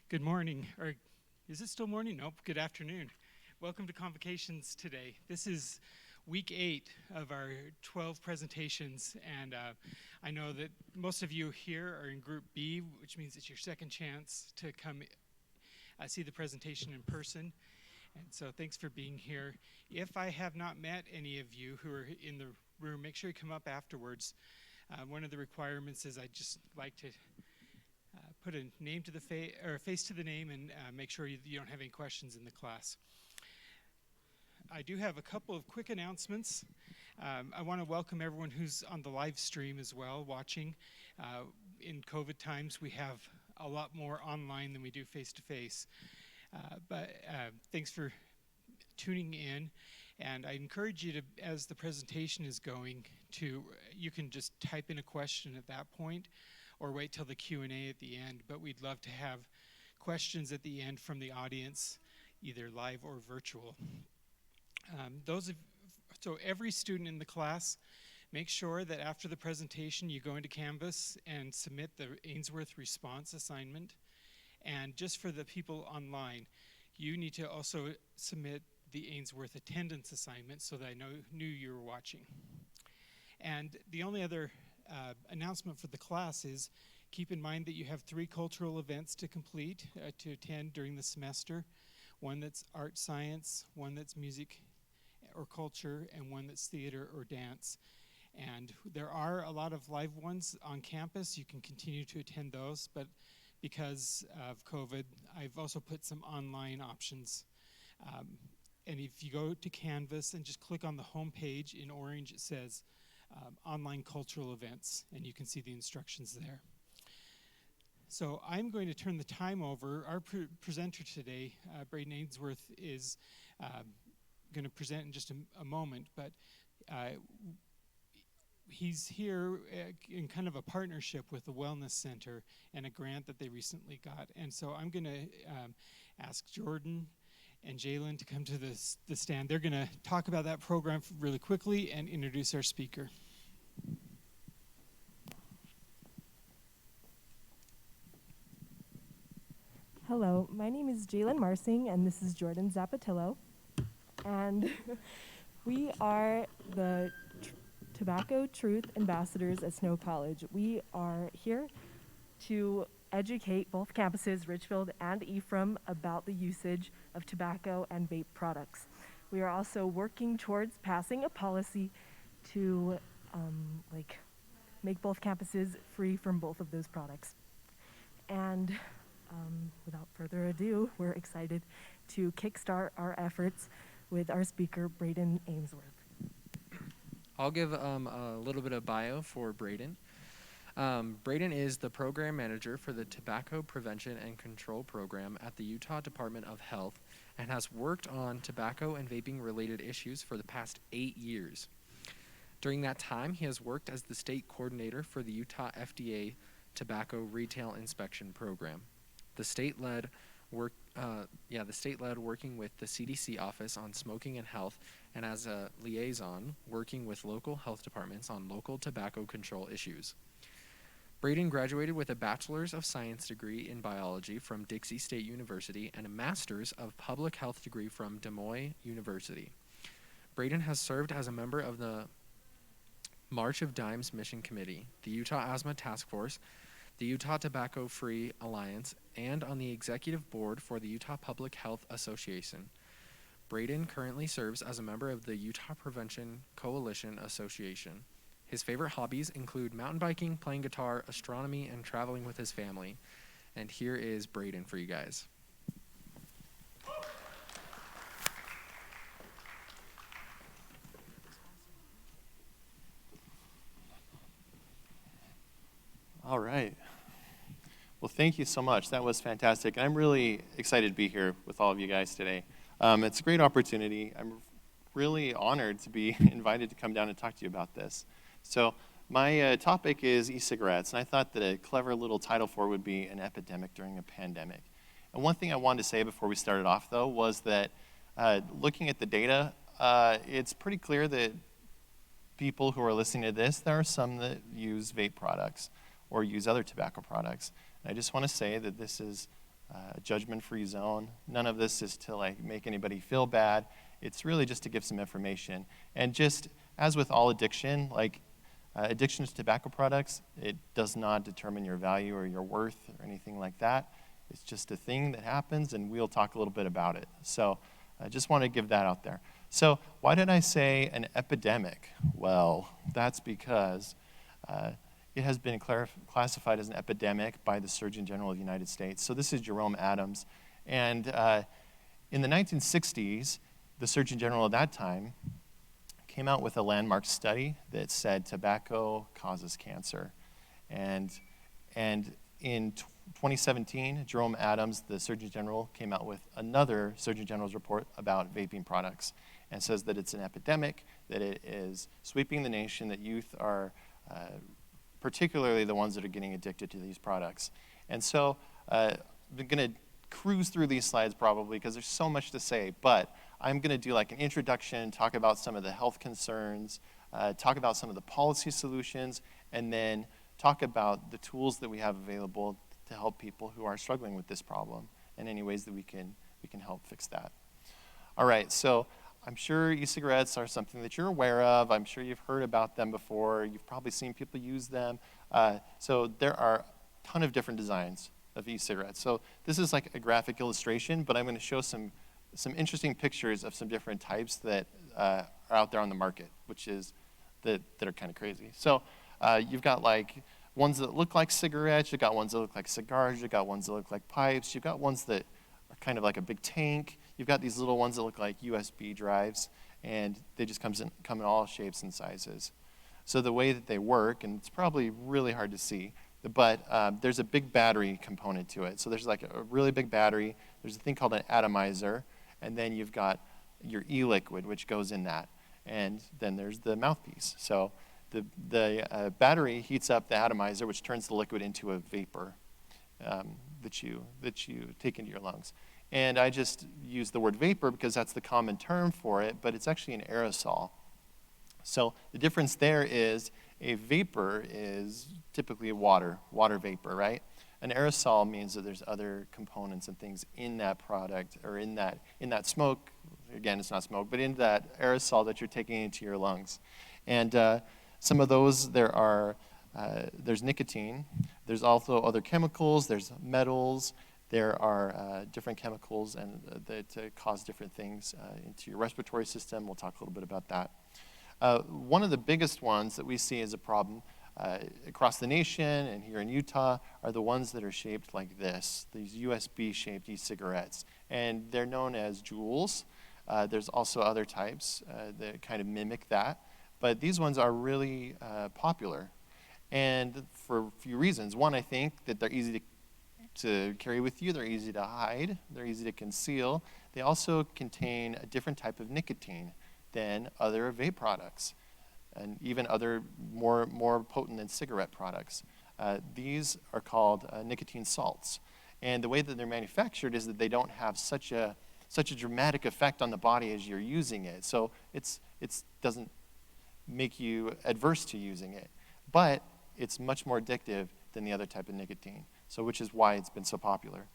Good morning, or is it still morning? Nope, good afternoon. Welcome to Convocations today. This is week 8 of our 12 presentations, and I know that most of you here are in Group B, which means it's your second chance to come see the presentation in person. And so thanks for being here. If I have not met any of you who are in the room, make sure you come up afterwards. One of the requirements is I'd just like to put a name to the face, or a face to the name, and make sure you don't have any questions in the class. I do have a couple of quick announcements. I want to welcome everyone who's on the live stream as well, watching. In COVID times, we have a lot more online than we do face-to-face. But thanks for tuning in. And I encourage you to, as the presentation is going, you can just type in a question at that point, or wait till the Q&A at the end, but we'd love to have questions at the end from the audience, either live or virtual. So every student in the class, make sure that after the presentation you go into Canvas and submit the Ainsworth response assignment. And just for the people online, you need to also submit the Ainsworth attendance assignment so that I knew you were watching. And the only other announcement for the class is keep in mind that you have 3 cultural events to complete, to attend during the semester. One that's art science, one that's music or culture, and one that's theater or dance. And there are a lot of live ones on campus. You can continue to attend those, but because of COVID, I've also put some online options. And if you go to Canvas and just click on the home page in orange, it says online cultural events, and you can see the instructions there. So I'm going to turn the time over. Our presenter today, Braden Ainsworth, is going to present in just a moment, but he's here in kind of a partnership with the Wellness Center and a grant that they recently got. And so I'm going to ask Jordan and Jalen to come to the stand. They're going to talk about that program really quickly and introduce our speaker. Hello, my name is Jalen Marsing, and this is Jordan Zapatillo. And we are the Tobacco Truth Ambassadors at Snow College. We are here to educate both campuses, Richfield and Ephraim, about the usage of tobacco and vape products. We are also working towards passing a policy to make both campuses free from both of those products. And without further ado, we're excited to kickstart our efforts with our speaker, Braden Ainsworth. I'll give a little bit of bio for Braden. Braden is the program manager for the Tobacco Prevention and Control Program at the Utah Department of Health and has worked on tobacco and vaping-related issues for the past 8 years. During that time, he has worked as the state coordinator for the Utah FDA Tobacco Retail Inspection Program. The state led working with the CDC Office on smoking and health, and as a liaison, working with local health departments on local tobacco control issues. Braden graduated with a Bachelors of Science degree in biology from Dixie State University and a Master's of Public Health degree from Des Moines University. Braden has served as a member of the March of Dimes Mission Committee, the Utah Asthma Taskforce, the Utah Tobacco Free Alliance, and on the executive board for the Utah Public Health Association. Braden currently serves as a member of the Utah Prevention Coalition Association. His favorite hobbies include mountain biking, playing guitar, astronomy, and traveling with his family. And here is Braden for you guys. All right. Well, thank you so much. That was fantastic. And I'm really excited to be here with all of you guys today. It's a great opportunity. I'm really honored to be invited to come down and talk to you about this. So my topic is e-cigarettes, and I thought that a clever little title for it would be an epidemic during a pandemic. And one thing I wanted to say before we started off, though, was that looking at the data, it's pretty clear that people who are listening to this, there are some that use vape products or use other tobacco products. And I just want to say that this is a judgment-free zone. None of this is to like make anybody feel bad. It's really just to give some information. And just as with all addiction, like addiction to tobacco products, it does not determine your value or your worth or anything like that. It's just a thing that happens, and we'll talk a little bit about it. So I just want to give that out there. So why did I say an epidemic? Well, that's because it has been classified as an epidemic by the Surgeon General of the United States. So this is Jerome Adams. And in the 1960s, the Surgeon General at that time came out with a landmark study that said tobacco causes cancer. And in 2017, Jerome Adams, the Surgeon General, came out with another Surgeon General's report about vaping products and says that it's an epidemic, that it is sweeping the nation, that youth are particularly the ones that are getting addicted to these products. And so I'm going to cruise through these slides probably because there's so much to say, but I'm going to do like an introduction, talk about some of the health concerns, talk about some of the policy solutions, and then talk about the tools that we have available to help people who are struggling with this problem and any ways that we can help fix that. All right, so I'm sure e-cigarettes are something that you're aware of. I'm sure you've heard about them before. You've probably seen people use them. So there are a ton of different designs of e-cigarettes. So this is like a graphic illustration, but I'm going to show some interesting pictures of some different types that are out there on the market, that are kind of crazy. So you've got like ones that look like cigarettes, you've got ones that look like cigars, you've got ones that look like pipes, you've got ones that are kind of like a big tank, you've got these little ones that look like USB drives, and they just come in all shapes and sizes. So the way that they work, and it's probably really hard to see, but there's a big battery component to it. So there's like a really big battery, there's a thing called an atomizer, and then you've got your e-liquid, which goes in that. And then there's the mouthpiece. So the battery heats up the atomizer, which turns the liquid into a vapor that you take into your lungs. And I just use the word vapor because that's the common term for it, but it's actually an aerosol. So the difference there is a vapor is typically water vapor, right? An aerosol means that there's other components and things in that product or in that smoke. Again, it's not smoke, but in that aerosol that you're taking into your lungs. And some of those, there's nicotine. There's also other chemicals. There's metals. There are different chemicals that cause different things into your respiratory system. We'll talk a little bit about that. One of the biggest ones that we see as a problem across the nation and here in Utah are the ones that are shaped like this, these USB-shaped e-cigarettes. And they're known as JUULs. There's also other types that kind of mimic that. But these ones are really popular. And for a few reasons. One, I think that they're easy to carry with you. They're easy to hide. They're easy to conceal. They also contain a different type of nicotine than other vape products and even other more potent than cigarette products. These are called nicotine salts. And the way that they're manufactured is that they don't have such a dramatic effect on the body as you're using it. So it doesn't make you adverse to using it. But it's much more addictive than the other type of nicotine, so which is why it's been so popular.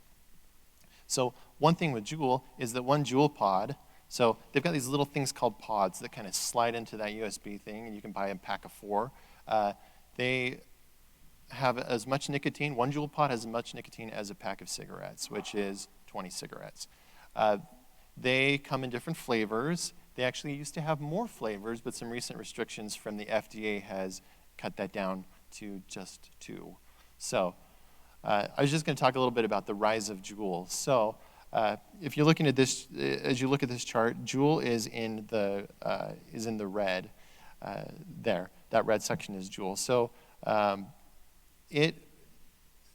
So one thing with JUUL is that one JUUL pod, so they've got these little things called pods that kind of slide into that USB thing, and you can buy a pack of 4. They have as much nicotine, one JUUL pod has as much nicotine as a pack of cigarettes, which is 20 cigarettes. They come in different flavors. They actually used to have more flavors, but some recent restrictions from the FDA has cut that down to just 2. So I was just going to talk a little bit about the rise of JUUL. So if you're looking at this, as you look at this chart, JUUL is in the red there. That red section is JUUL. So it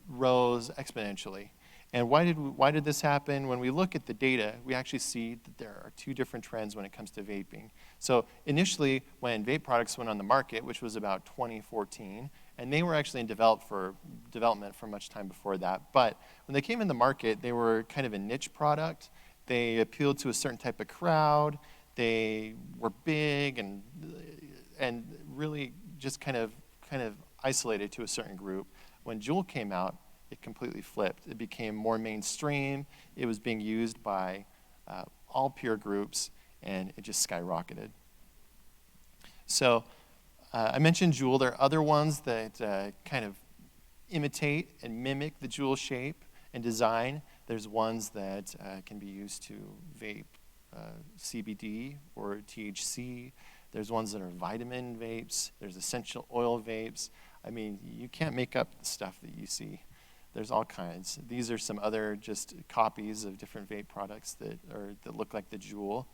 rose exponentially. And why did this happen? When we look at the data, we actually see that there are 2 different trends when it comes to vaping. So initially, when vape products went on the market, which was about 2014, and they were actually in development for much time before that, but when they came in the market, they were kind of a niche product. They appealed to a certain type of crowd. They were big and really just kind of isolated to a certain group. When JUUL came out, it completely flipped. It became more mainstream. It was being used by all peer groups, and it just skyrocketed. So I mentioned JUUL. There are other ones that kind of imitate and mimic the JUUL shape and design. There's ones that can be used to vape CBD or THC. There's ones that are vitamin vapes. There's essential oil vapes. I mean, you can't make up the stuff that you see. There's all kinds. These are some other just copies of different vape products that look like the JUUL.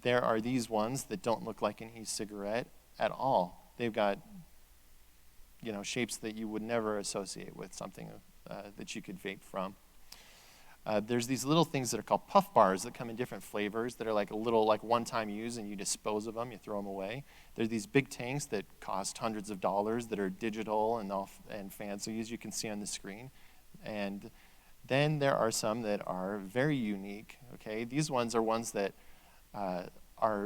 There are these ones that don't look like an e-cigarette at all. They've got, shapes that you would never associate with something that you could vape from. There's these little things that are called puff bars that come in different flavors that are like a little like one-time use, and you dispose of them, you throw them away. There's these big tanks that cost hundreds of dollars that are digital and fancy, as you can see on the screen. And then there are some that are very unique. Okay, these ones are ones that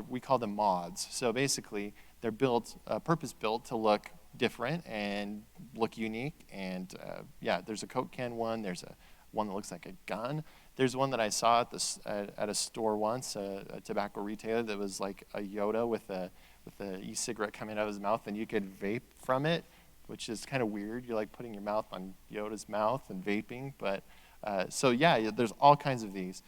we call them mods. So basically, they're purpose-built to look different and look unique. And there's a Coke can one. There's one that looks like a gun. There's one that I saw at a store once, a tobacco retailer, that was like a Yoda with a e-cigarette coming out of his mouth, and you could vape from it, which is kind of weird. You're like putting your mouth on Yoda's mouth and vaping. But there's all kinds of these.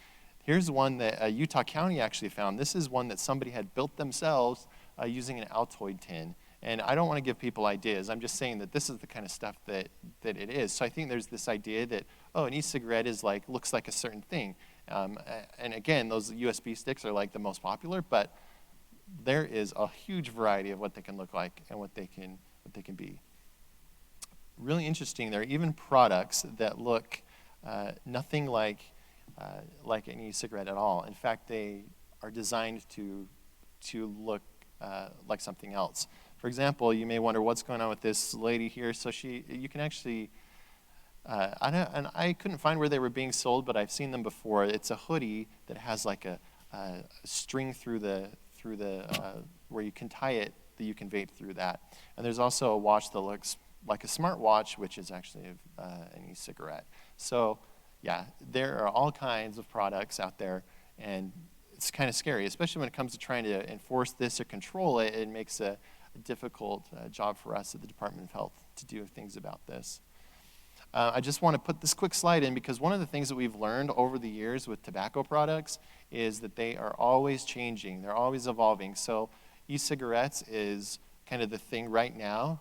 Here's one that Utah County actually found. This is one that somebody had built themselves using an Altoid tin. And I don't want to give people ideas. I'm just saying that this is the kind of stuff that it is. So I think there's this idea that, an e-cigarette looks like a certain thing. And again, those USB sticks are like the most popular, but there is a huge variety of what they can look like and what they can be. Really interesting. There are even products that look nothing like an e-cigarette at all. In fact, they are designed to look like something else. For example, you may wonder what's going on with this lady here. So you can actually, I couldn't find where they were being sold, but I've seen them before. It's a hoodie that has like a string through the where you can tie it, that you can vape through that. And there's also a watch that looks like a smartwatch, which is actually an e-cigarette. So there are all kinds of products out there, and it's kind of scary, especially when it comes to trying to enforce this or control it. It makes a difficult job for us at the Department of Health to do things about this. I just want to put this quick slide in because one of the things that we've learned over the years with tobacco products is that they are always changing. They're always evolving. So e-cigarettes is kind of the thing right now.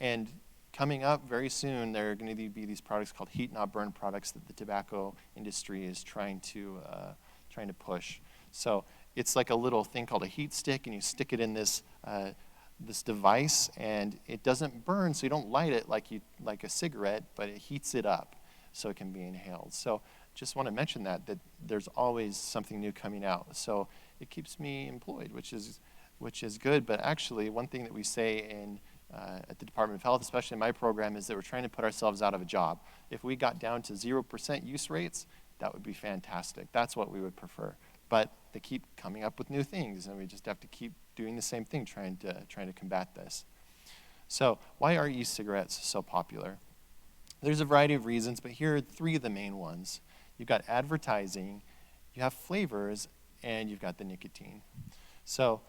And coming up very soon, there are going to be these products called heat not burn products that the tobacco industry is trying to push. So it's like a little thing called a heat stick, and you stick it in this device, and it doesn't burn, so you don't light it like a cigarette, but it heats it up so it can be inhaled. So just want to mention that there's always something new coming out. So it keeps me employed, which is good. But actually, one thing that we say at the Department of Health, especially in my program, is that we're trying to put ourselves out of a job. If we got down to 0% use rates, that would be fantastic. That's what we would prefer. But they keep coming up with new things, and we just have to keep doing the same thing, trying to combat this. So why are e-cigarettes so popular? There's a variety of reasons, but here are three of the main ones. You've got advertising, you have flavors, and you've got the nicotine. So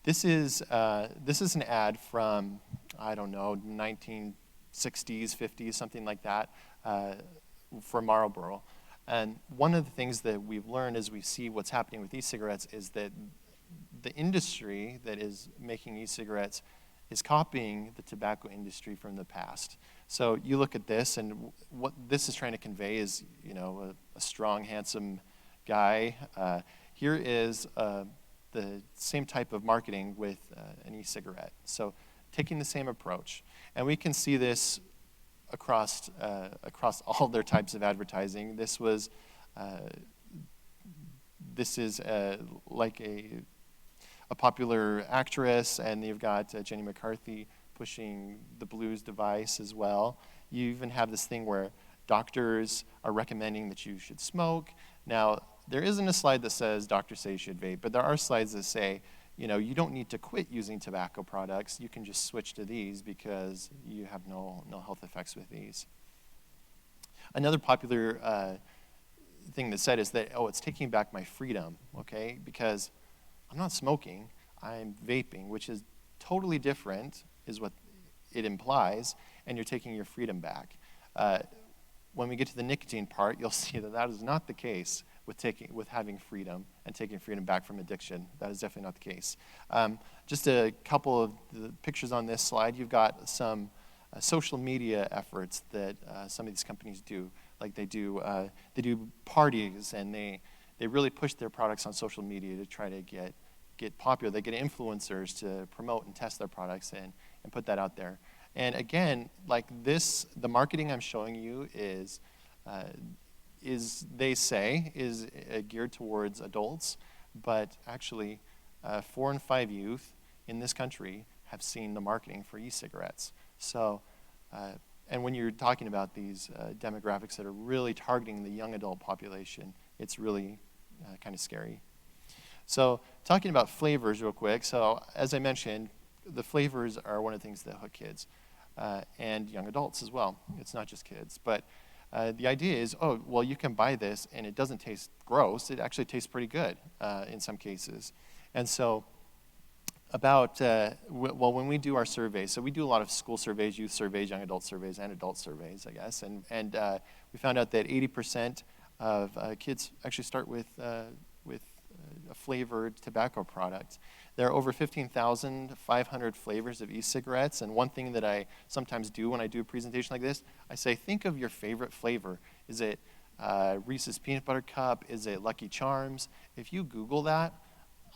this is an ad from, 1960s, 50s, something like that, for Marlboro. And one of the things that we've learned as we see what's happening with e-cigarettes is that the industry that is making e-cigarettes is copying the tobacco industry from the past. So you look at this, and what this is trying to convey is, a strong, handsome guy. Here is the same type of marketing with an e-cigarette. So taking the same approach. And we can see this across all their types of advertising. This is like a popular actress, and you've got Jenny McCarthy pushing the blues device as well. You even have this thing where doctors are recommending that you should smoke. Now, there isn't a slide that says doctors say you should vape, but there are slides that say, you don't need to quit using tobacco products. You can just switch to these because you have no health effects with these. Another popular thing that's said is that, oh, it's taking back my freedom, okay? Because I'm not smoking, I'm vaping, which is totally different, is what it implies, and you're taking your freedom back. When we get to the nicotine part, you'll see that that is not the case with having freedom and taking freedom back from addiction. That is definitely not the case. Just a couple of the pictures on this slide. You've got some social media efforts that some of these companies do. Like they do parties, and they really push their products on social media to try to get popular. They get influencers to promote and test their products and put that out there. And again, like this, the marketing I'm showing you is they say is geared towards adults, but actually 4 in 5 youth in this country have seen the marketing for e-cigarettes. So, and when you're talking about these demographics that are really targeting the young adult population, it's really kind of scary. So talking about flavors real quick. So as I mentioned, the flavors are one of the things that hook kids and young adults as well. It's not just kids. But the idea is, oh, well, you can buy this and it doesn't taste gross. It actually tastes pretty good in some cases. And so when we do our surveys, so we do a lot of school surveys, youth surveys, young adult surveys, and adult surveys, I guess. And we found out that 80% of kids actually start with a flavored tobacco product. There are over 15,500 flavors of e-cigarettes, and one thing that I sometimes do when I do a presentation like this, I say, think of your favorite flavor. Is it Reese's Peanut Butter Cup? Is it Lucky Charms? If you Google that,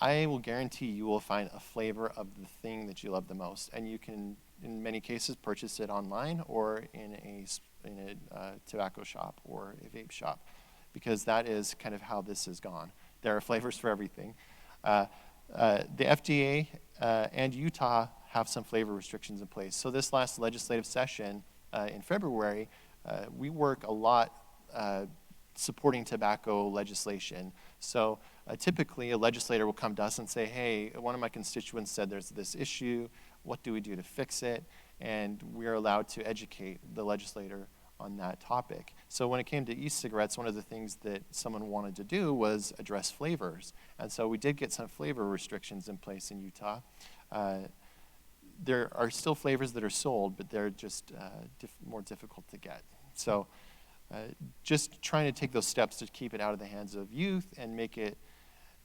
I will guarantee you will find a flavor of the thing that you love the most, and you can, in many cases, purchase it online or in a tobacco shop or a vape shop, because that is kind of how this has gone. There are flavors for everything. The FDA and Utah have some flavor restrictions in place. So this last legislative session in February, we work a lot supporting tobacco legislation. So typically a legislator will come to us and say, hey, one of my constituents said there's this issue. What do we do to fix it? And we are allowed to educate the legislator on that topic. So when it came to e-cigarettes, one of the things that someone wanted to do was address flavors. And so we did get some flavor restrictions in place in Utah. There are still flavors that are sold, but they're just more difficult to get. So just trying to take those steps to keep it out of the hands of youth and make it,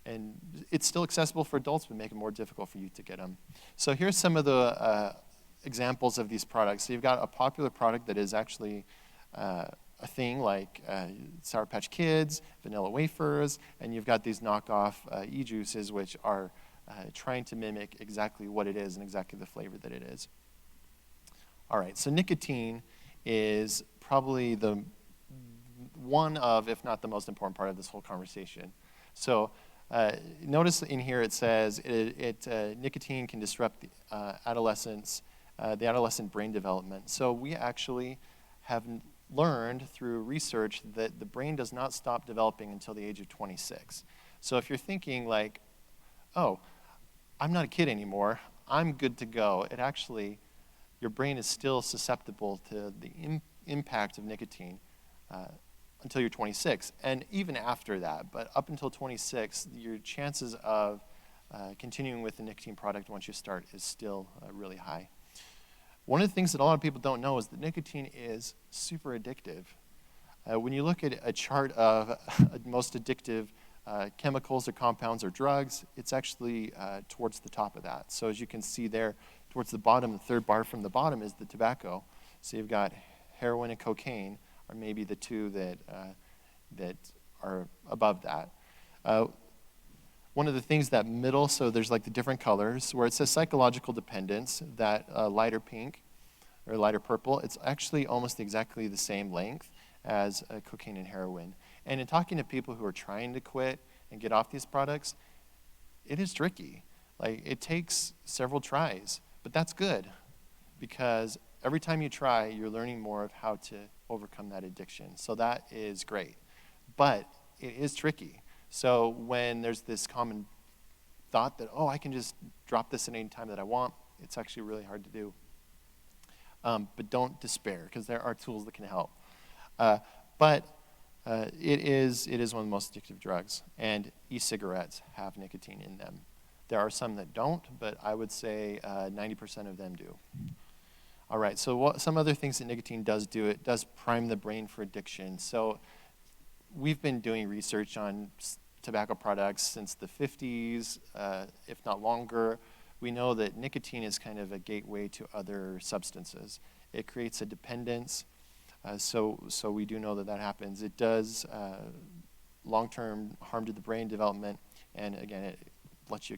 and it's still accessible for adults, but make it more difficult for youth to get them. So here's some of the examples of these products. So you've got a popular product that is actually a thing like Sour Patch Kids, vanilla wafers, and you've got these knockoff e-juices which are trying to mimic exactly what it is and exactly the flavor that it is. All right, so nicotine is probably the one of, if not the most important part of this whole conversation. So notice in here it says nicotine can disrupt the adolescent brain development. So we actually have learned through research that the brain does not stop developing until the age of 26. So if you're thinking like, oh, I'm not a kid anymore, I'm good to go, it actually, your brain is still susceptible to the impact of nicotine until you're 26, and even after that. But up until 26, your chances of continuing with the nicotine product once you start is still really high. One of the things that a lot of people don't know is that nicotine is super addictive. When you look at a chart of most addictive chemicals or compounds or drugs, it's actually towards the top of that. So as you can see there, towards the bottom, the third bar from the bottom is the tobacco. So you've got heroin and cocaine are maybe the two that are above that. One of the things that middle, so there's like the different colors, where it says psychological dependence, that lighter pink or lighter purple, it's actually almost exactly the same length as cocaine and heroin. And in talking to people who are trying to quit and get off these products, it is tricky. Like, it takes several tries, but that's good, because every time you try, you're learning more of how to overcome that addiction. So that is great, but it is tricky. So when there's this common thought that, oh, I can just drop this at any time that I want, it's actually really hard to do. But don't despair, because there are tools that can help. But it is one of the most addictive drugs, and e-cigarettes have nicotine in them. There are some that don't, but I would say 90% of them do. All right, so some other things that nicotine does do, it does prime the brain for addiction. So we've been doing research on tobacco products since the 50s, if not longer. We know that nicotine is kind of a gateway to other substances. It creates a dependence, so we do know that that happens. It does long-term harm to the brain development, and again, it lets you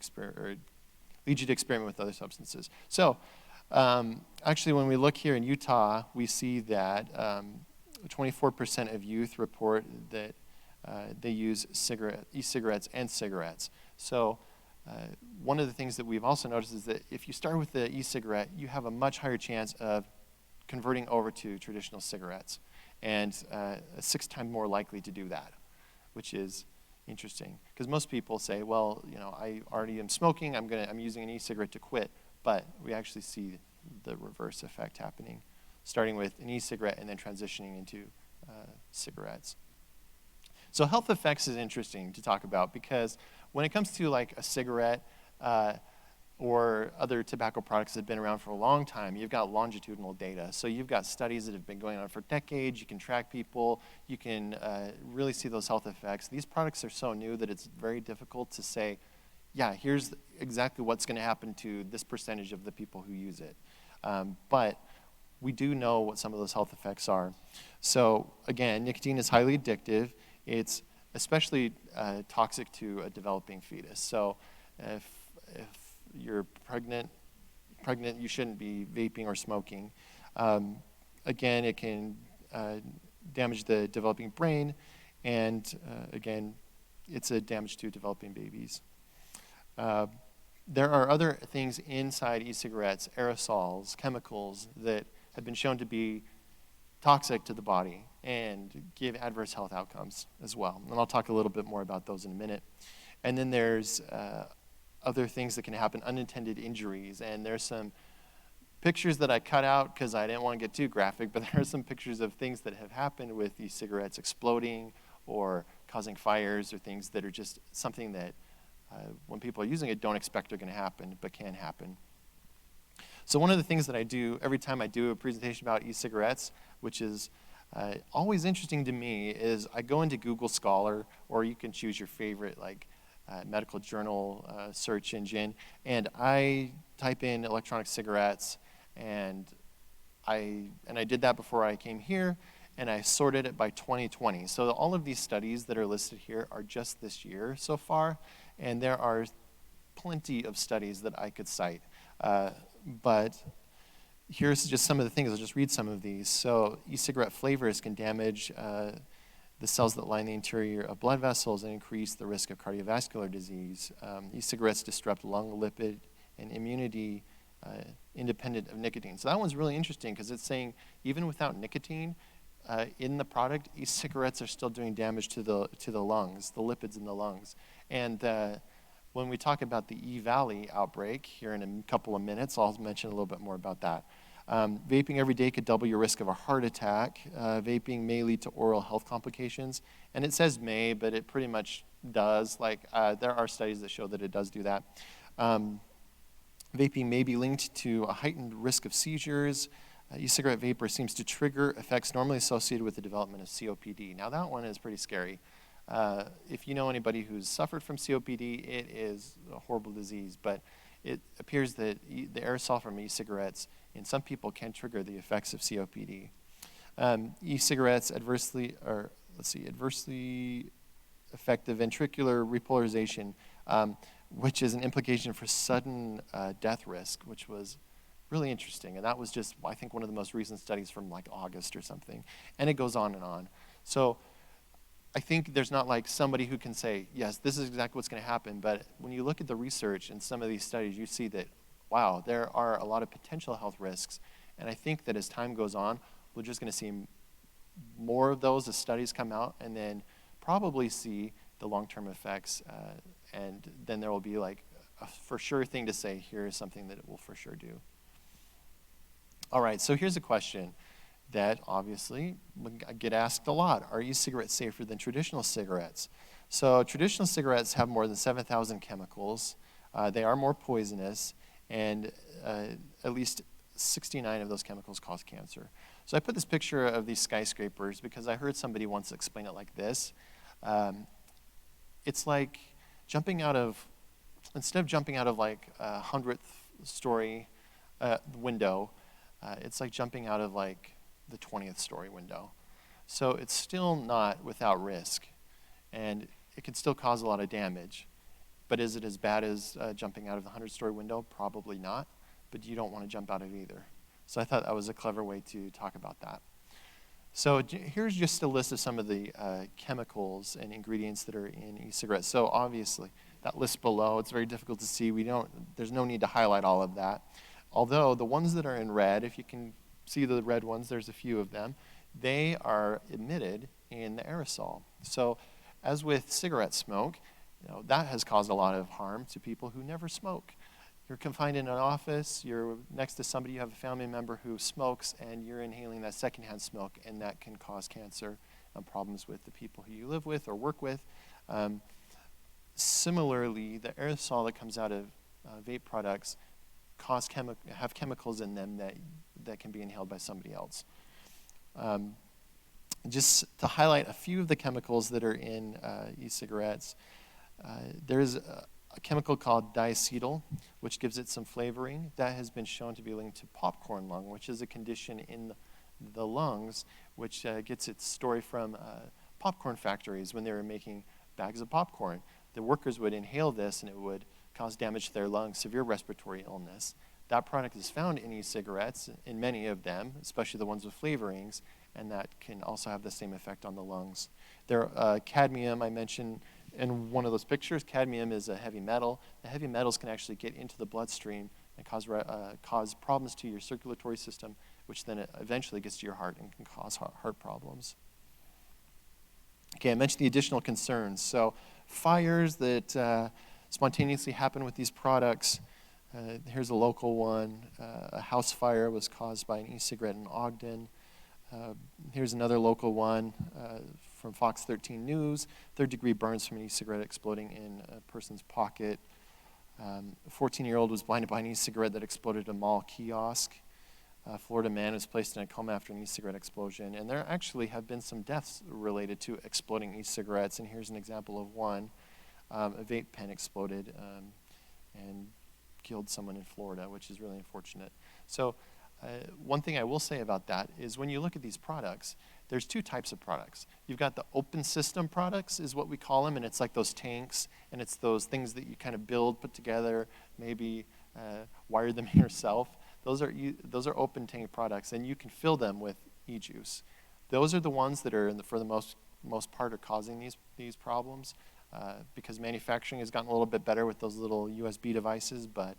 leads you to experiment with other substances. So actually, when we look here in Utah, we see that 24% of youth report that they use e-cigarettes and cigarettes. So one of the things that we've also noticed is that if you start with the e-cigarette, you have a much higher chance of converting over to traditional cigarettes, and 6 times more likely to do that, which is interesting. Because most people say, well, you know, I already am smoking, I'm using an e-cigarette to quit, but we actually see the reverse effect happening, starting with an e-cigarette and then transitioning into cigarettes. So health effects is interesting to talk about, because when it comes to like a cigarette or other tobacco products that have been around for a long time, you've got longitudinal data. So you've got studies that have been going on for decades. You can track people. You can really see those health effects. These products are so new that it's very difficult to say, yeah, here's exactly what's going to happen to this percentage of the people who use it. But we do know what some of those health effects are. So again, nicotine is highly addictive. It's especially toxic to a developing fetus. So if you're pregnant, you shouldn't be vaping or smoking. Again, it can damage the developing brain, and again, it's a damage to developing babies. There are other things inside e-cigarettes, aerosols, chemicals that have been shown to be toxic to the body and give adverse health outcomes as well. And I'll talk a little bit more about those in a minute. And then there's other things that can happen, unintended injuries. And there's some pictures that I cut out because I didn't want to get too graphic, but there are some pictures of things that have happened with these cigarettes exploding or causing fires, or things that are just something that when people are using it don't expect are going to happen, but can happen. So one of the things that I do every time I do a presentation about e-cigarettes, which is always interesting to me, is I go into Google Scholar, or you can choose your favorite medical journal search engine, and I type in electronic cigarettes, and I did that before I came here, and I sorted it by 2020. So all of these studies that are listed here are just this year so far, and there are plenty of studies that I could cite. But here's just some of the things. I'll just read some of these. So e-cigarette flavors can damage the cells that line the interior of blood vessels and increase the risk of cardiovascular disease. E-cigarettes disrupt lung lipid and immunity independent of nicotine. So that one's really interesting, because it's saying even without nicotine in the product, e-cigarettes are still doing damage to the lungs, the lipids in the lungs. And when we talk about the EVALI outbreak here in a couple of minutes, I'll mention a little bit more about that. Vaping every day could double your risk of a heart attack. Vaping may lead to oral health complications. And it says may, but it pretty much does. There are studies that show that it does do that. Vaping may be linked to a heightened risk of seizures. E-cigarette vapor seems to trigger effects normally associated with the development of COPD. Now that one is pretty scary. If you know anybody who's suffered from COPD, it is a horrible disease, but it appears that the aerosol from e-cigarettes in some people can trigger the effects of COPD. E-cigarettes adversely affect the ventricular repolarization, which is an implication for sudden death risk, which was really interesting. And that was just, I think, one of the most recent studies from August or something. And it goes on and on. So I think there's not somebody who can say, yes, this is exactly what's going to happen. But when you look at the research in some of these studies, you see that, wow, there are a lot of potential health risks. And I think that as time goes on, we're just going to see more of those as studies come out, and then probably see the long-term effects. And then there will be a for sure thing to say, here is something that it will for sure do. All right, so here's a question. that obviously get asked a lot. Are e-cigarettes safer than traditional cigarettes? So traditional cigarettes have more than 7,000 chemicals. They are more poisonous, and at least 69 of those chemicals cause cancer. So I put this picture of these skyscrapers because I heard somebody once explain it like this. It's like jumping out of, instead of jumping out of like a 100th story window, it's like jumping out of like the 20th story window. So it's still not without risk, and it can still cause a lot of damage. But is it as bad as jumping out of the 100-story window? Probably not, but you don't want to jump out of it either. So I thought that was a clever way to talk about that. So here's just a list of some of the chemicals and ingredients that are in e-cigarettes. So obviously, that list below, it's very difficult to see. There's no need to highlight all of that. Although the ones that are in red, if you can see the red ones, there's a few of them, they are emitted in the aerosol. So as with cigarette smoke, that has caused a lot of harm to people who never smoke. You're confined in an office, you're next to somebody, you have a family member who smokes, and you're inhaling that secondhand smoke, and that can cause cancer and problems with the people who you live with or work with. Similarly, the aerosol that comes out of vape products have chemicals in them that can be inhaled by somebody else. Just to highlight a few of the chemicals that are in e-cigarettes, there's a chemical called diacetyl, which gives it some flavoring. That has been shown to be linked to popcorn lung, which is a condition in the lungs, which gets its story from popcorn factories when they were making bags of popcorn. The workers would inhale this, and it would cause damage to their lungs, severe respiratory illness. That product is found in e-cigarettes, in many of them, especially the ones with flavorings, and that can also have the same effect on the lungs. Cadmium, I mentioned in one of those pictures. Cadmium is a heavy metal. The heavy metals can actually get into the bloodstream and cause problems to your circulatory system, which then eventually gets to your heart and can cause heart problems. Okay, I mentioned the additional concerns. So fires that spontaneously happen with these products. Here's a local one. A house fire was caused by an e-cigarette in Ogden. Here's another local one from Fox 13 News. Third-degree burns from an e-cigarette exploding in a person's pocket. A 14-year-old was blinded by an e-cigarette that exploded a mall kiosk. A Florida man was placed in a coma after an e-cigarette explosion. And there actually have been some deaths related to exploding e-cigarettes. And here's an example of one. A vape pen exploded and killed someone in Florida, which is really unfortunate. So one thing I will say about that is when you look at these products, there's two types of products. You've got the open system products is what we call them, and it's like those tanks, and it's those things that you kind of build, put together, maybe wire them yourself. Those are open tank products, and you can fill them with e-juice. Those are the ones that are, for the most part, are causing these problems because manufacturing has gotten a little bit better with those little USB devices, but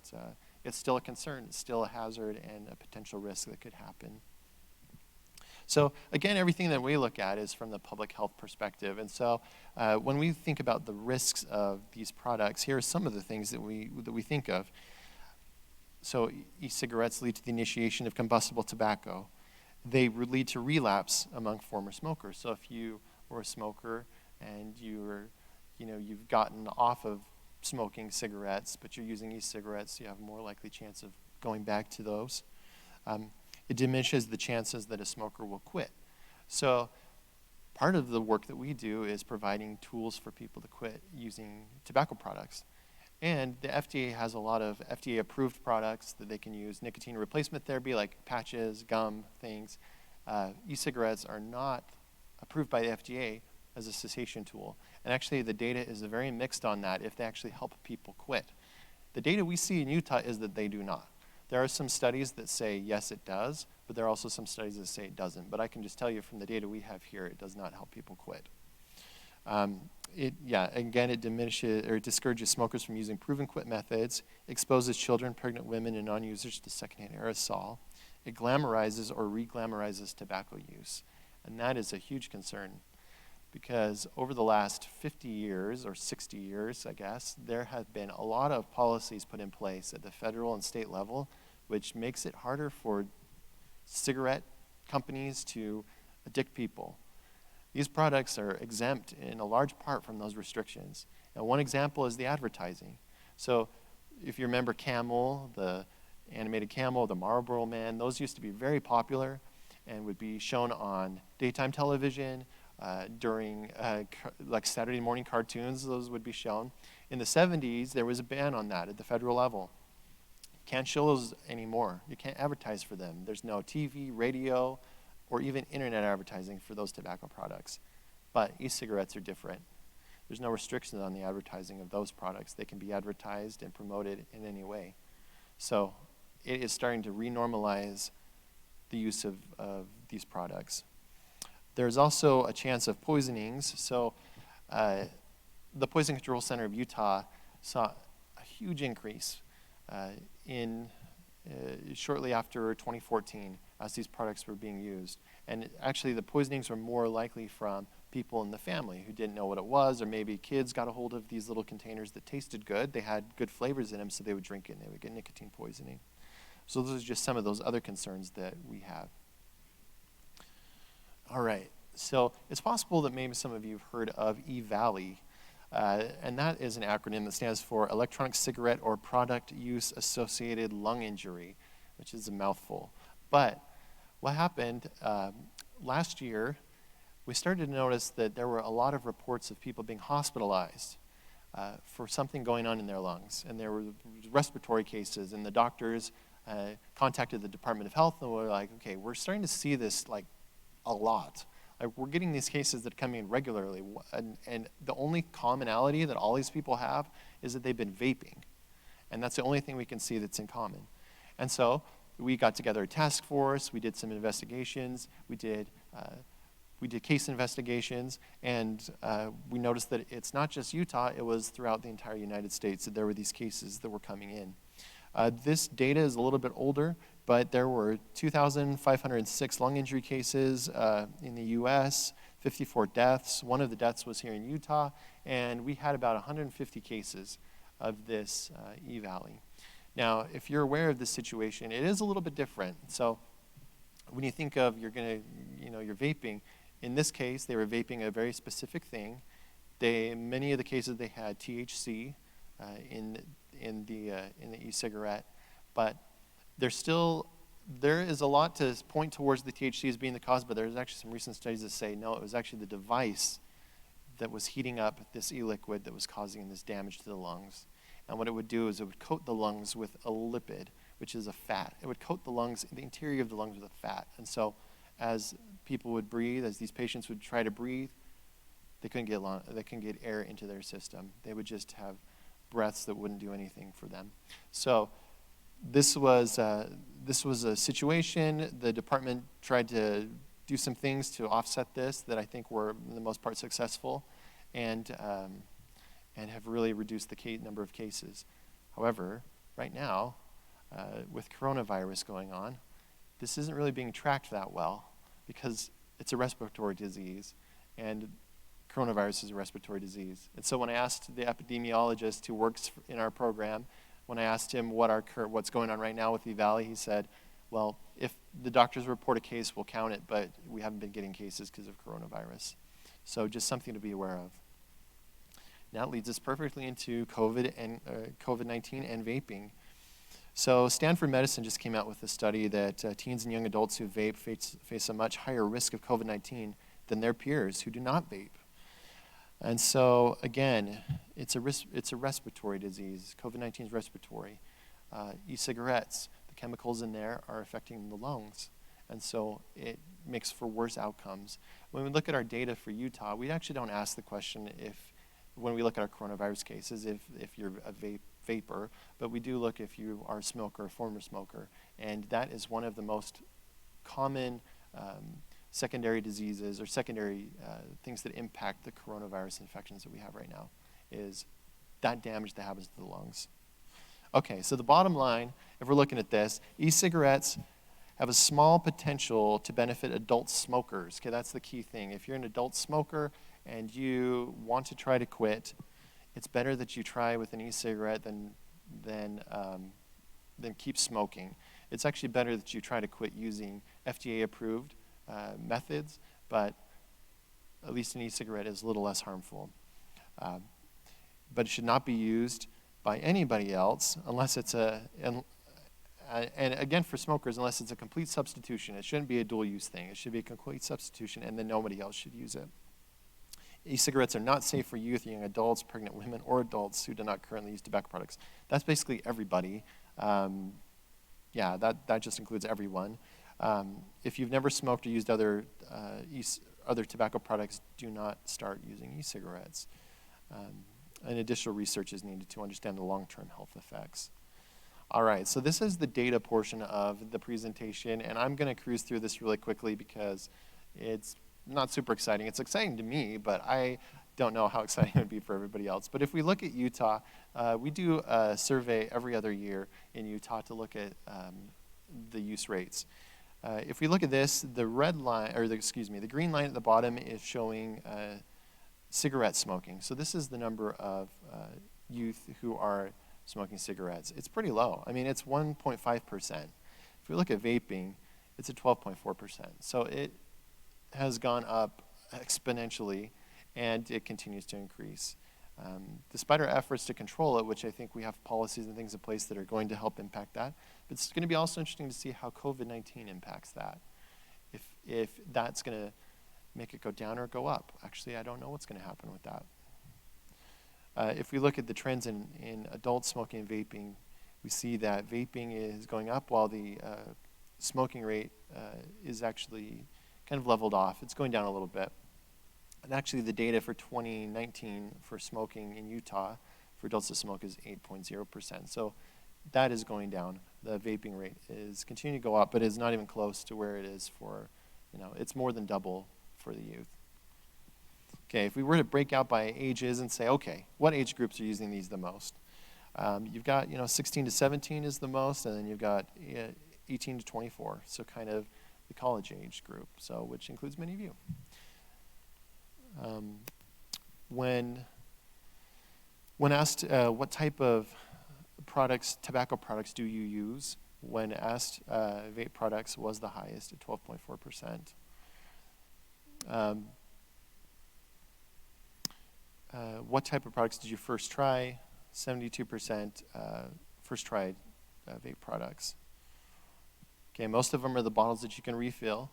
it's still a concern. It's still a hazard and a potential risk that could happen. So again, everything that we look at is from the public health perspective. And so when we think about the risks of these products, here are some of the things that we think of. So e-cigarettes lead to the initiation of combustible tobacco. They lead to relapse among former smokers. So if you were a smoker and you've gotten off of smoking cigarettes, but you're using e-cigarettes, you have a more likely chance of going back to those. It diminishes the chances that a smoker will quit. So part of the work that we do is providing tools for people to quit using tobacco products. And the FDA has a lot of FDA-approved products that they can use, nicotine replacement therapy like patches, gum, things. E-cigarettes are not approved by the FDA as a cessation tool. And actually the data is very mixed on that if they actually help people quit. The data we see in Utah is that they do not. There are some studies that say, yes, it does, but there are also some studies that say it doesn't. But I can just tell you from the data we have here, it does not help people quit. It diminishes or discourages smokers from using proven quit methods, exposes children, pregnant women, and non-users to secondhand aerosol. It glamorizes or re-glamorizes tobacco use. And that is a huge concern because over the last 50 years or 60 years, I guess, there have been a lot of policies put in place at the federal and state level which makes it harder for cigarette companies to addict people. These products are exempt in a large part from those restrictions. And one example is the advertising. So if you remember Camel, the animated Camel, the Marlboro Man, those used to be very popular and would be shown on daytime television, during like Saturday morning cartoons, those would be shown. In the 70s, there was a ban on that at the federal level. Can't show those anymore. You can't advertise for them. There's no TV, radio, or even internet advertising for those tobacco products. But e-cigarettes are different. There's no restrictions on the advertising of those products. They can be advertised and promoted in any way. So it is starting to renormalize the use of these products. There's also a chance of poisonings. So the Poison Control Center of Utah saw a huge increase shortly after 2014 as these products were being used. And actually the poisonings were more likely from people in the family who didn't know what it was, or maybe kids got a hold of these little containers that tasted good. They had good flavors in them, so they would drink it and they would get nicotine poisoning. So those are just some of those other concerns that we have. All right, so it's possible that maybe some of you have heard of EVALI, and that is an acronym that stands for Electronic Cigarette or Product Use Associated Lung Injury, which is a mouthful. But what happened last year, we started to notice that there were a lot of reports of people being hospitalized for something going on in their lungs. And there were respiratory cases, and the doctors contacted the Department of Health and were like, okay, we're starting to see this like a lot. Like, we're getting these cases that come in regularly, and the only commonality that all these people have is that they've been vaping. And that's the only thing we can see that's in common. And so we got together a task force, we did some investigations, we did case investigations, and we noticed that it's not just Utah, it was throughout the entire United States that there were these cases that were coming in. This data is a little bit older, but there were 2,506 lung injury cases in the US, 54 deaths. One of the deaths was here in Utah, and we had about 150 cases of this EVALI. Now, if you're aware of this situation, it is a little bit different. So when you think of you're vaping, in this case, they were vaping a very specific thing. Many of the cases they had THC in the e-cigarette, but there is a lot to point towards the THC as being the cause, but there's actually some recent studies that say no, it was actually the device that was heating up this e-liquid that was causing this damage to the lungs. And what it would do is it would coat the lungs with a lipid, which is a fat. It would coat the lungs, the interior of the lungs with a fat. And so as people would breathe, as these patients would try to breathe, they couldn't get air into their system. They would just have breaths that wouldn't do anything for them. So this was a situation. The department tried to do some things to offset this that I think were, for the most part, successful, and have really reduced the number of cases. However, right now, with coronavirus going on, this isn't really being tracked that well because it's a respiratory disease, and coronavirus is a respiratory disease. And so when I asked the epidemiologist who works in our program, when I asked him what's going on right now with EVALI, he said, well, if the doctors report a case, we'll count it, but we haven't been getting cases because of coronavirus. So just something to be aware of. Now it leads us perfectly into COVID-19 and vaping. So Stanford Medicine just came out with a study that teens and young adults who vape face a much higher risk of COVID-19 than their peers who do not vape. And so, again, it's a respiratory disease. COVID-19 is respiratory. E-cigarettes, the chemicals in there are affecting the lungs. And so it makes for worse outcomes. When we look at our data for Utah, we actually don't ask the question when we look at our coronavirus cases, if you're a vapor, but we do look if you are a smoker, a former smoker. And that is one of the most common secondary diseases or secondary things that impact the coronavirus infections that we have right now, is that damage that happens to the lungs. Okay, so the bottom line, if we're looking at this, e-cigarettes have a small potential to benefit adult smokers. Okay, that's the key thing. If you're an adult smoker and you want to try to quit, it's better that you try with an e-cigarette than keep smoking. It's actually better that you try to quit using FDA-approved methods, but at least an e-cigarette is a little less harmful. But it should not be used by anybody else unless it's and again for smokers, unless it's a complete substitution. It shouldn't be a dual-use thing. It should be a complete substitution, and then nobody else should use it. E-cigarettes are not safe for youth, young adults, pregnant women, or adults who do not currently use tobacco products. That's basically everybody. Yeah, that just includes everyone. If you've never smoked or used other tobacco products, do not start using e-cigarettes. And additional research is needed to understand the long-term health effects. All right, so this is the data portion of the presentation, and I'm going to cruise through this really quickly because it's not super exciting. It's exciting to me, but I don't know how exciting it would be for everybody else. But if we look at Utah, we do a survey every other year in Utah to look at the use rates. If we look at this, the red line, or the green line at the bottom is showing cigarette smoking. So this is the number of youth who are smoking cigarettes. It's pretty low. I mean, it's 1.5%. If we look at vaping, it's at 12.4%. So it has gone up exponentially, and it continues to increase. Despite our efforts to control it, which I think we have policies and things in place that are going to help impact that, but it's going to be also interesting to see how COVID-19 impacts that. If that's going to make it go down or go up. Actually, I don't know what's going to happen with that. If we look at the trends in adult smoking and vaping, we see that vaping is going up while the smoking rate is actually kind of leveled off. It's going down a little bit. And actually the data for 2019 for smoking in Utah for adults that smoke is 8.0%. So that is going down. The vaping rate is continuing to go up, but it's not even close to where it is for, it's more than double for the youth. Okay, if we were to break out by ages and say, okay, what age groups are using these the most? You've got, 16 to 17 is the most, and then you've got 18 to 24, so kind of the college age group, so which includes many of you. When asked what type of tobacco products do you use, when asked, vape products was the highest at 12.4%. What type of products did you first try? 72% first tried vape products. Okay, most of them are the bottles that you can refill.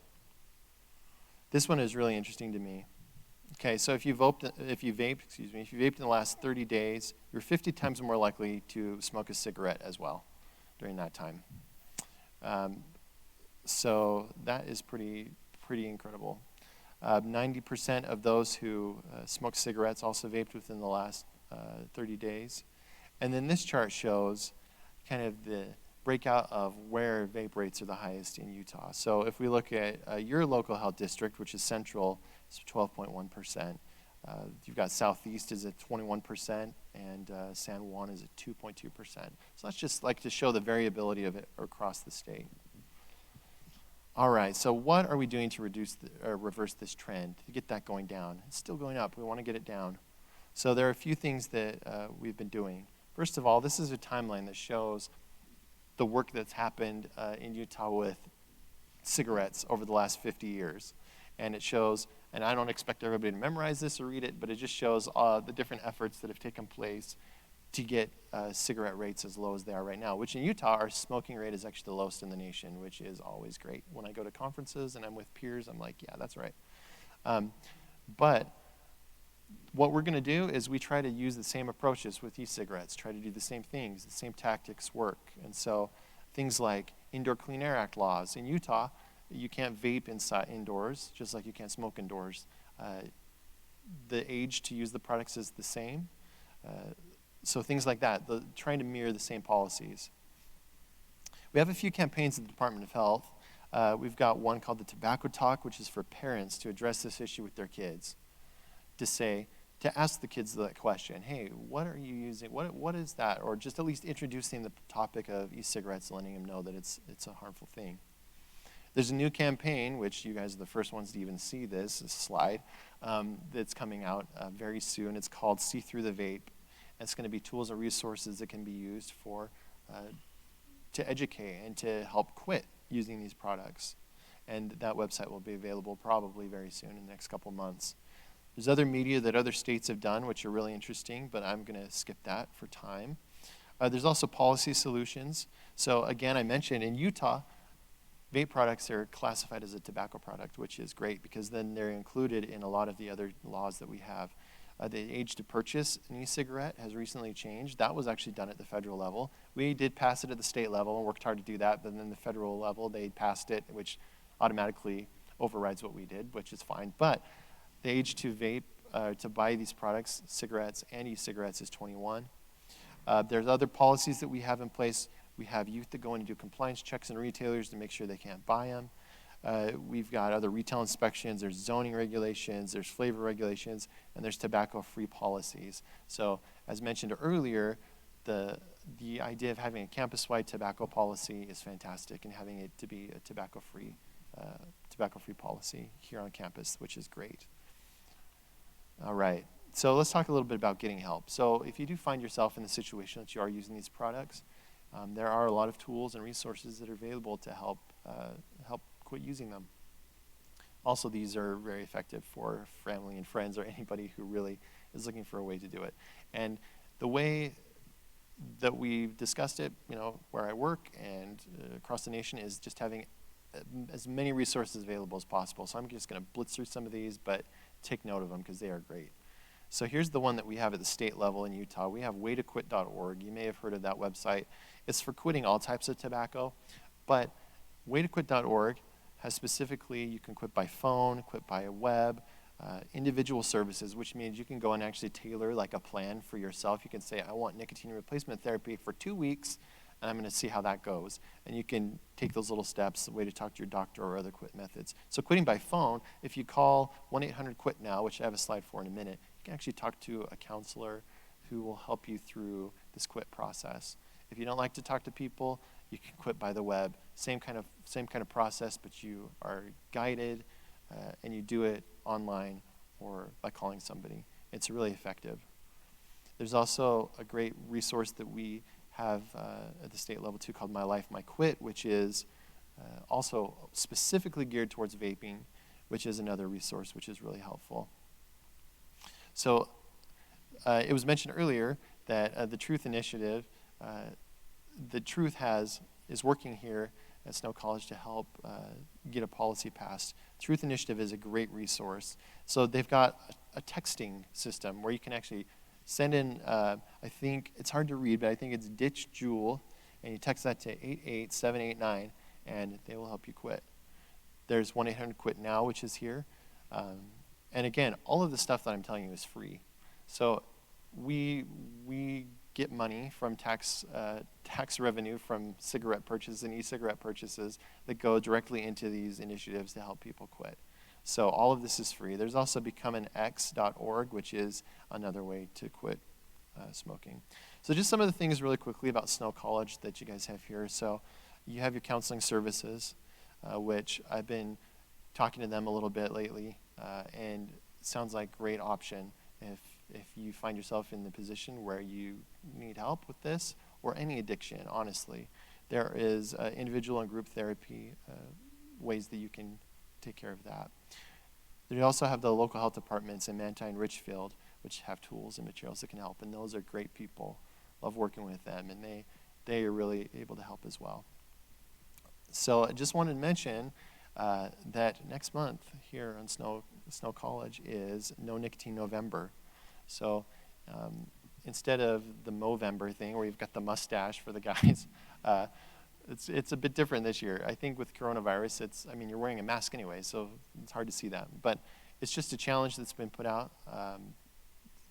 This one is really interesting to me. Okay, so if you vaped in the last 30 days, you're 50 times more likely to smoke a cigarette as well during that time. So that is pretty incredible. 90% of those who smoked cigarettes also vaped within the last 30 days. And then this chart shows kind of the breakout of where vape rates are the highest in Utah. So if we look at your local health district, which is Central, it's 12.1%. You've got Southeast is at 21%, and San Juan is at 2.2%. So that's just like to show the variability of it across the state. All right, so what are we doing to reverse this trend, to get that going down? It's still going up. We want to get it down. So there are a few things that we've been doing. First of all, this is a timeline that shows the work that's happened in Utah with cigarettes over the last 50 years. And it shows, and I don't expect everybody to memorize this or read it, but it just shows the different efforts that have taken place to get cigarette rates as low as they are right now, which in Utah, our smoking rate is actually the lowest in the nation, which is always great. When I go to conferences and I'm with peers, I'm like, yeah, that's right. But what we're going to do is we try to use the same approaches with e-cigarettes, try to do the same things, the same tactics work. And so things like Indoor Clean Air Act laws. In Utah, you can't vape indoors, just like you can't smoke indoors. The age to use the products is the same. So things like that, trying to mirror the same policies. We have a few campaigns at the Department of Health. We've got one called the Tobacco Talk, which is for parents to address this issue with their kids. To ask the kids that question, hey, what are you using? What is that? Or just at least introducing the topic of e-cigarettes, letting them know that it's a harmful thing. There's a new campaign, which you guys are the first ones to even see this slide, that's coming out very soon. It's called See Through the Vape. It's going to be tools and resources that can be used for to educate and to help quit using these products. And that website will be available probably very soon in the next couple months. There's other media that other states have done, which are really interesting, but I'm going to skip that for time. There's also policy solutions. So again, I mentioned in Utah, vape products are classified as a tobacco product, which is great because then they're included in a lot of the other laws that we have. The age to purchase an e-cigarette has recently changed. That was actually done at the federal level. We did pass it at the state level and worked hard to do that, but then the federal level, they passed it, which automatically overrides what we did, which is fine. But the age to vape, to buy these products, cigarettes and e-cigarettes, is 21. There's other policies that we have in place. We have youth that go in and do compliance checks in retailers to make sure they can't buy them. We've got other retail inspections, there's zoning regulations, there's flavor regulations, and there's tobacco-free policies. So as mentioned earlier, the idea of having a campus-wide tobacco policy is fantastic, and having it to be a tobacco-free policy here on campus, which is great. All right, so let's talk a little bit about getting help. So if you do find yourself in the situation that you are using these products, there are a lot of tools and resources that are available to help quit using them. Also, these are very effective for family and friends or anybody who really is looking for a way to do it. And the way that we've discussed it, where I work and across the nation, is just having as many resources available as possible. So I'm just going to blitz through some of these, but take note of them because they are great. So here's the one that we have at the state level in Utah. We have waytoquit.org. You may have heard of that website. It's for quitting all types of tobacco, but waytoquit.org has specifically, you can quit by phone, quit by a web, individual services, which means you can go and actually tailor like a plan for yourself. You can say, I want nicotine replacement therapy for 2 weeks, and I'm going to see how that goes. And you can take those little steps, the way to talk to your doctor or other quit methods. So quitting by phone, if you call 1-800-QUIT-NOW, which I have a slide for in a minute, you can actually talk to a counselor who will help you through this quit process. If you don't like to talk to people, you can quit by the web. Same kind of process, but you are guided, and you do it online or by calling somebody. It's really effective. There's also a great resource that we have at the state level too called My Life, My Quit, which is also specifically geared towards vaping, which is another resource which is really helpful. So it was mentioned earlier that the Truth Initiative, the Truth is working here at Snow College to help get a policy passed. Truth Initiative is a great resource. So they've got a texting system where you can actually send in, I think, it's hard to read, but I think it's ditch JUUL, and you text that to 88789, and they will help you quit. There's 1-800-QUIT-NOW, which is here. And again, all of the stuff that I'm telling you is free. So we get money from tax revenue from cigarette purchases and e-cigarette purchases that go directly into these initiatives to help people quit. So all of this is free. There's also becomeanx.org, which is another way to quit smoking. So just some of the things really quickly about Snow College that you guys have here. So you have your counseling services, which I've been talking to them a little bit lately, and it sounds like a great option if you find yourself in the position where you need help with this or any addiction, honestly. There is individual and group therapy ways that you can take care of that. They also have the local health departments in Manti and Richfield, which have tools and materials that can help, and those are great people. Love working with them, and they are really able to help as well. So I just wanted to mention that next month here on Snow College is No Nicotine November. So instead of the Movember thing where you've got the mustache for the guys, it's a bit different this year. I think with coronavirus, you're wearing a mask anyway, so it's hard to see that. But it's just a challenge that's been put out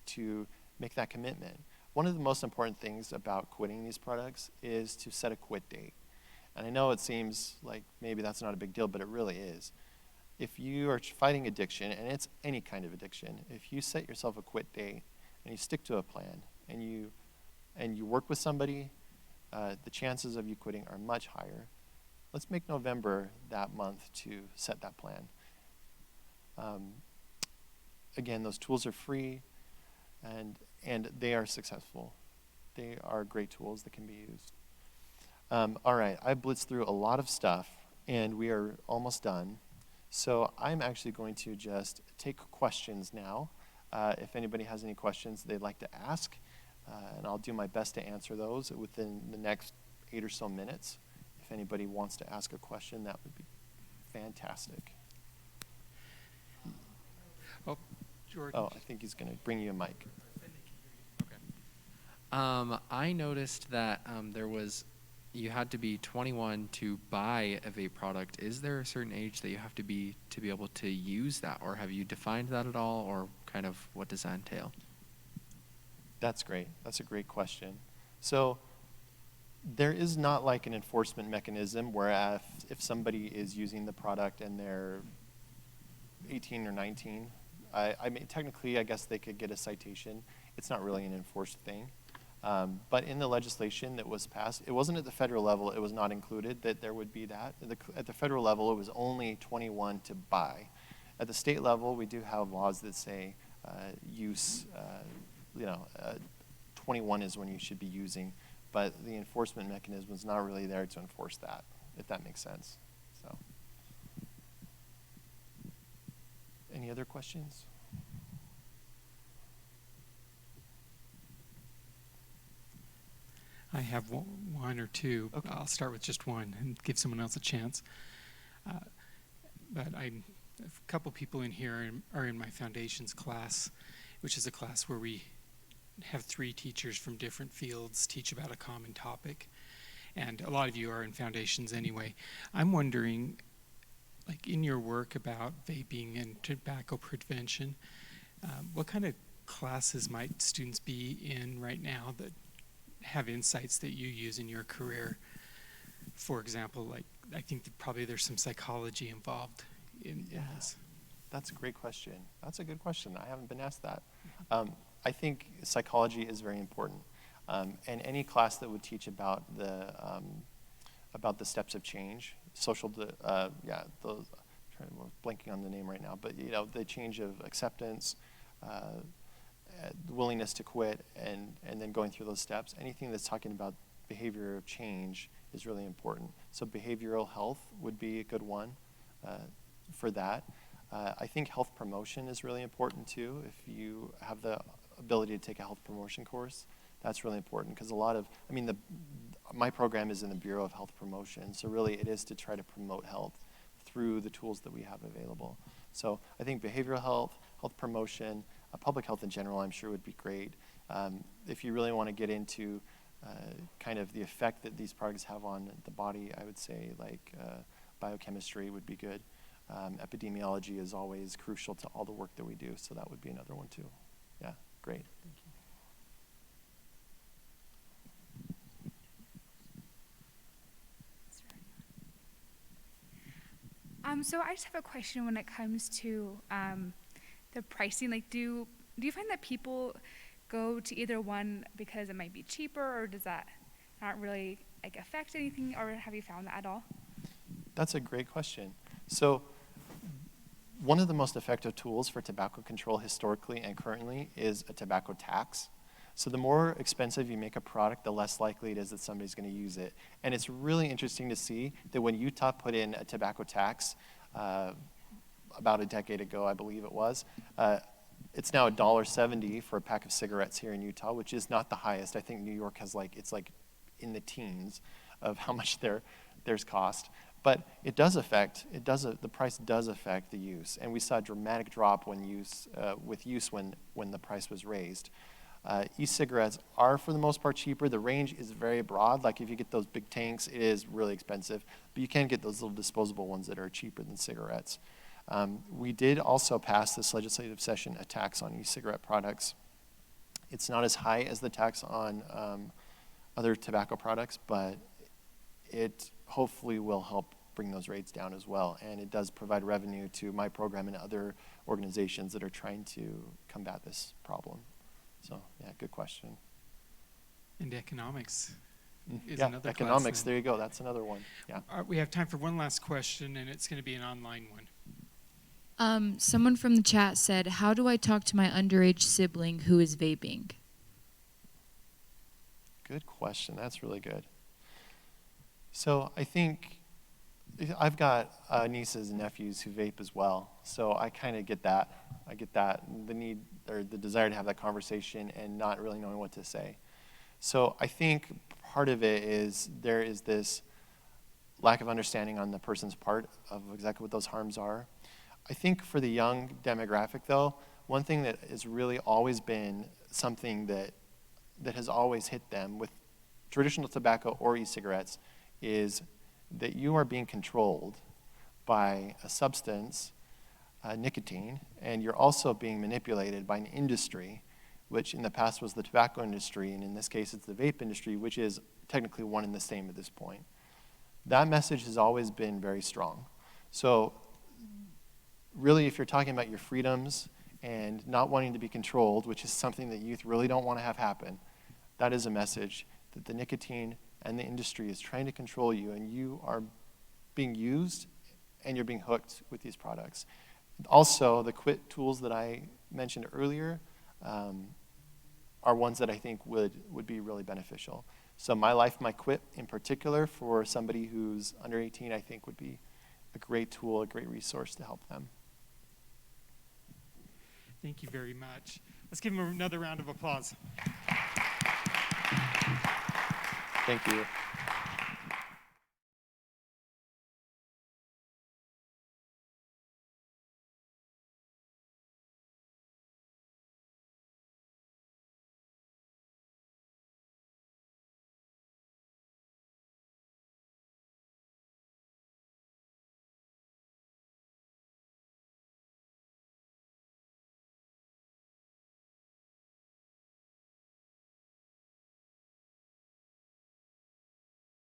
to make that commitment. One of the most important things about quitting these products is to set a quit date. And I know it seems like maybe that's not a big deal, but it really is. If you are fighting addiction, and it's any kind of addiction, if you set yourself a quit date and you stick to a plan and you work with somebody, the chances of you quitting are much higher. Let's make November that month to set that plan. Again, those tools are free, and they are successful. They are great tools that can be used. All right, I blitzed through a lot of stuff, and we are almost done. So I'm actually going to just take questions now. If anybody has any questions they'd like to ask, and I'll do my best to answer those within the next 8 or so minutes. If anybody wants to ask a question, that would be fantastic. Oh, Jordan. Oh, I think he's going to bring you a mic. Okay. I noticed that you had to be 21 to buy a vape product. Is there a certain age that you have to be able to use that, or have you defined that at all, or kind of what does that entail? That's great. That's a great question. So there is not like an enforcement mechanism where if somebody is using the product and they're 18 or 19, I mean, technically, I guess they could get a citation. It's not really an enforced thing. But in the legislation that was passed, it wasn't at the federal level, it was not included that there would be that. At the federal level, it was only 21 to buy. At the state level, we do have laws that say use, 21 is when you should be using, but the enforcement mechanism is not really there to enforce that, if that makes sense. So, any other questions? I have one or two. Okay. I'll start with just one and give someone else a chance. But a couple people in here are in my foundations class, which is a class where we have 3 teachers from different fields teach about a common topic. And a lot of you are in foundations anyway. I'm wondering, like in your work about vaping and tobacco prevention, what kind of classes might students be in right now that have insights that you use in your career? For example, like I think that probably there's some psychology involved in this. That's a great question. That's a good question. I haven't been asked that. I think psychology is very important. And any class that would teach about the steps of change, blanking on the name right now, but the change of acceptance, the willingness to quit, and then going through those steps. Anything that's talking about behavior of change is really important. So behavioral health would be a good one for that. I think health promotion is really important too. If you have the ability to take a health promotion course, that's really important because my program is in the Bureau of Health Promotion, so really it is to try to promote health through the tools that we have available. So I think behavioral health, health promotion, public health in general, I'm sure would be great. If you really want to get into kind of the effect that these products have on the body, I would say like biochemistry would be good. Epidemiology is always crucial to all the work that we do, so that would be another one too. Yeah, great. Thank you. So I just have a question when it comes to the pricing. Like, do you find that people go to either one because it might be cheaper, or does that not really affect anything, or have you found that at all? That's a great question. So one of the most effective tools for tobacco control historically and currently is a tobacco tax. So the more expensive you make a product, the less likely it is that somebody's going to use it. And it's really interesting to see that when Utah put in a tobacco tax about a decade ago, I believe it was, it's now $1.70 for a pack of cigarettes here in Utah, which is not the highest. I think New York has it's in the teens of how much theirs cost. But it does affect, the price does affect the use. And we saw a dramatic drop when the price was raised. E-cigarettes are, for the most part, cheaper. The range is very broad. Like if you get those big tanks, it is really expensive. But you can get those little disposable ones that are cheaper than cigarettes. We did also pass this legislative session a tax on e-cigarette products. It's not as high as the tax on other tobacco products, but it hopefully will help bring those rates down as well. And it does provide revenue to my program and other organizations that are trying to combat this problem. So, yeah, good question. And economics is yeah, another economics, class. there you go. That's another one. Yeah. We have time for one last question, and it's going to be an online one. Someone from the chat said, how do I talk to my underage sibling who is vaping? Good question. That's really good. So I think I've got nieces and nephews who vape as well, so I kind of get that. I get that, the need or the desire to have that conversation and not really knowing what to say. So I think part of it is there is this lack of understanding on the person's part of exactly what those harms are. I think for the young demographic, though, one thing that has really always been something that has always hit them with traditional tobacco or e-cigarettes is that you are being controlled by a substance, nicotine, and you're also being manipulated by an industry, which in the past was the tobacco industry, and in this case it's the vape industry, which is technically one and the same at this point. That message has always been very strong. So really, if you're talking about your freedoms and not wanting to be controlled, which is something that youth really don't want to have happen, that is a message that the nicotine and the industry is trying to control you, and you are being used and you're being hooked with these products. Also, the quit tools that I mentioned earlier are ones that I think would be really beneficial. So My Life, My Quit in particular for somebody who's under 18, I think would be a great tool, a great resource to help them. Thank you very much. Let's give him another round of applause. Thank you.